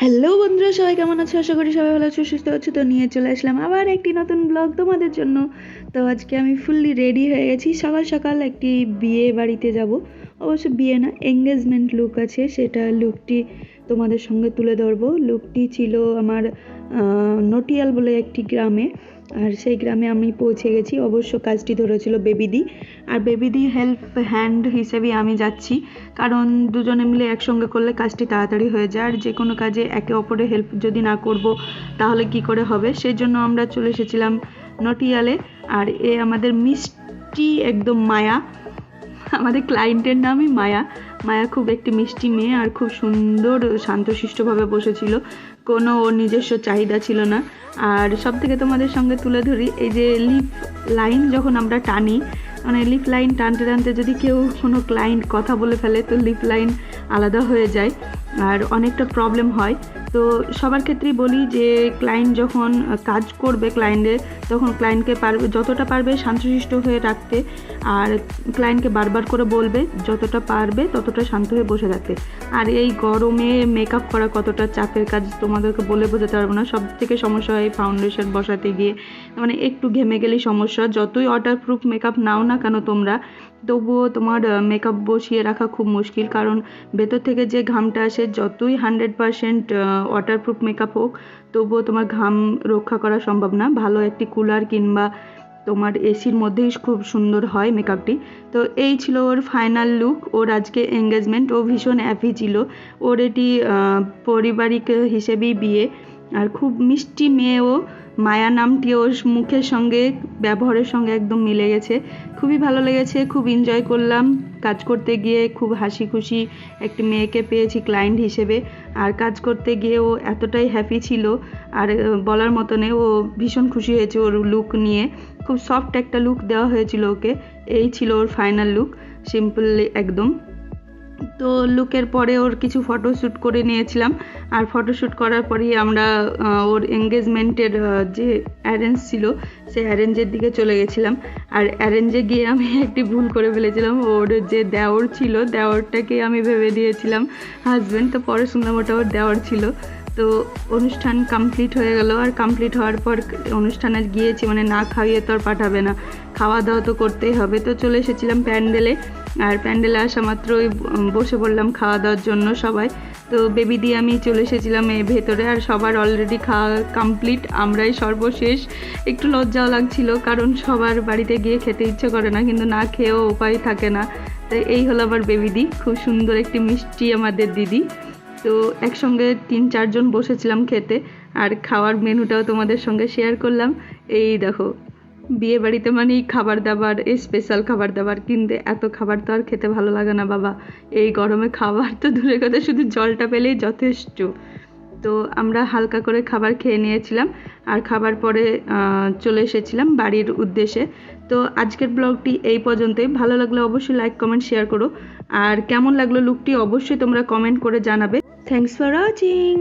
Hello বন্ধুরা, সবাই কেমন আছো? আশা করি সবাই ভালো আছো, সুস্থ আছো। তো নিয়ে চলে আসলাম আবার একটি নতুন ব্লগ তোমাদের জন্য। তো আজকে আমি ফুললি রেডি হয়ে গেছি। সকাল সকাল একটি বিয়ে বাড়িতে যাব। অবশ্য বিয়ে না, এঙ্গেজমেন্ট লুক আছে, সেটা লুকটি তোমাদের সঙ্গে তুলে ধরবো। লুকটি ছিল আমার নটিয়াল বলে একটি গ্রামে, আর সেই গ্রামে আমি পৌঁছে গেছি। অবশ্য কাজটি ধরেছিল বেবিদি, আর বেবিদি হেল্প হ্যান্ড হিসেবে আমি যাচ্ছি, কারণ দুজনে মিলে একসঙ্গে করলে কাজটি তাড়াতাড়ি হয়ে যায়। আর যে কোনো কাজে একে অপরের হেল্প যদি না করব তাহলে কি করে হবে। সেই জন্য আমরা চলে এসেছিলাম নটিয়ালে। আর এ আমাদের মিষ্টি একদম মায়া, আমাদের ক্লায়েন্টের নামই মায়া। মায়া খুব একটি মিষ্টি মেয়ে আর খুব সুন্দর শান্তশিষ্টভাবে বসেছিল, কোনো ওর নিজস্ব চাহিদা ছিল না। আর সব থেকে তোমাদের সঙ্গে তুলে ধরি, এই যে লিপ লাইন যখন আমরা টানি, মানে লিপ লাইন টানতে টানতে যদি কেউ কোনো ক্লায়েন্ট কথা বলে ফেলে তো লিপ লাইন আলাদা হয়ে যায় আর অনেকটা প্রবলেম হয়। তো সবার ক্ষেত্রেই বলি যে ক্লায়েন্ট যখন কাজ করবে ক্লায়েন্টের, তখন ক্লায়েন্টকে পারবে যতটা পারবে শান্তশিষ্ট হয়ে রাখতে, আর ক্লায়েন্টকে বারবার করে বলবে যতটা পারবে ততটা শান্ত হয়ে বসে থাকতে। আর এই গরমে মেকআপ করা কতটা চাপের কাজ তোমাদেরকে বলে বোঝাতে পারবো না। সব থেকে সমস্যা হয় ফাউন্ডেশন বসাতে গিয়ে, মানে একটু ঘেমে গেলেই সমস্যা। যতই ওয়াটারপ্রুফ মেকআপ নাও না কেন তোমরা, তবুও তোমার মেকআপ বসিয়ে রাখা খুব মুশকিল, কারণ ভেতর থেকে যে ঘামটা আসে, যতই 100% ওয়াটারপ্রুফ মেকআপ হোক তবুও তোমার ঘাম রক্ষা করা সম্ভব না। ভালো একটি কুলার কিংবা তোমার এসির মধ্যেই খুব সুন্দর হয় মেকআপটি। তো এই ছিল ওর ফাইনাল লুক। ওর আজকে এঙ্গেজমেন্ট, ও ভীষণ হ্যাপি ছিল। ওর এটি পারিবারিক হিসেবেই বিয়ে, আর খুব মিষ্টি মেয়ে ও। মায়া নামটি ওর মুখের সঙ্গে ব্যবহারের সঙ্গে একদম মিলে গেছে। খুবই ভালো লেগেছে, খুব এনজয় করলাম কাজ করতে গিয়ে। খুব হাসি খুশি একটি মেয়েকে পেয়েছি ক্লায়েন্ট হিসেবে, আর কাজ করতে গিয়ে ও এতটাই হ্যাপি ছিল আর বলার মতো নেই। ও ভীষণ খুশি হয়েছে ওর লুক নিয়ে। খুব সফট একটা লুক দেওয়া হয়েছিল ওকে। এই ছিল ওর ফাইনাল লুক, সিম্পলি একদম। তো লুকের পরে ওর কিছু ফটোশ্যুট করে নিয়েছিলাম, আর ফটোশ্যুট করার পরেই আমরা ওর এঙ্গেজমেন্টের যে অ্যারেঞ্জ ছিল সেই অ্যারেঞ্জের দিকে চলে গেছিলাম। আর অ্যারেঞ্জে গিয়ে আমি একটি ভুল করে ফেলেছিলাম। ওর যে দেওর ছিল, দেওরটাকে আমি ভেবে দিয়েছিলাম হাজব্যান্ড, তো পরে শুনলাম ওটা ওর দেওর ছিল। তো অনুষ্ঠান কমপ্লিট হয়ে গেল, আর কমপ্লিট হওয়ার পর অনুষ্ঠানে গিয়েছি, মানে না খাইয়ে তো আর পাঠাবে না, খাওয়া দাওয়া তো করতেই হবে। তো চলে এসেছিলাম প্যান্ডেলে, আর প্যান্ডেলে আসা মাত্রই বসে পড়লাম খাওয়া দাওয়ার জন্য সবাই। তো বেবি দিয়ে আমি চলে এসেছিলাম এই ভেতরে, আর সবার অলরেডি খাওয়া কমপ্লিট, আমরাই সর্বশেষ। একটু লজ্জাও লাগছিল, কারণ সবার বাড়িতে গিয়ে খেতে ইচ্ছে করে না, কিন্তু না খেয়েও উপায় থাকে না। তো এই হলো আমার বেবি দি, খুব সুন্দর একটি মিষ্টি আমাদের দিদি। তো একসঙ্গে 3-4 জন বসেছিলাম খেতে, আর খাওয়ার মেনুটাও তোমাদের সঙ্গে শেয়ার করলাম। এই দেখো, বিয়ে বাড়িতে মানেই খাবার দাবার, স্পেশাল খাবার দাবার, কিন্তু এত খাবার তো আর খেতে ভালো লাগে না বাবা। এই গরমে খাবার তো দূরের কথা, শুধু জলটা পেলেই যথেষ্ট। তো আমরা হালকা করে খাবার খেয়ে নিয়েছিলাম, আর খাবার পরে চলে এসেছিলাম বাড়ির উদ্দেশ্যে। তো আজকের ব্লগটি এই পর্যন্তই। ভালো লাগলে অবশ্যই লাইক কমেন্ট শেয়ার করো, আর কেমন লাগলো লুকটি অবশ্যই তোমরা কমেন্ট করে জানাবে। Thanks for watching.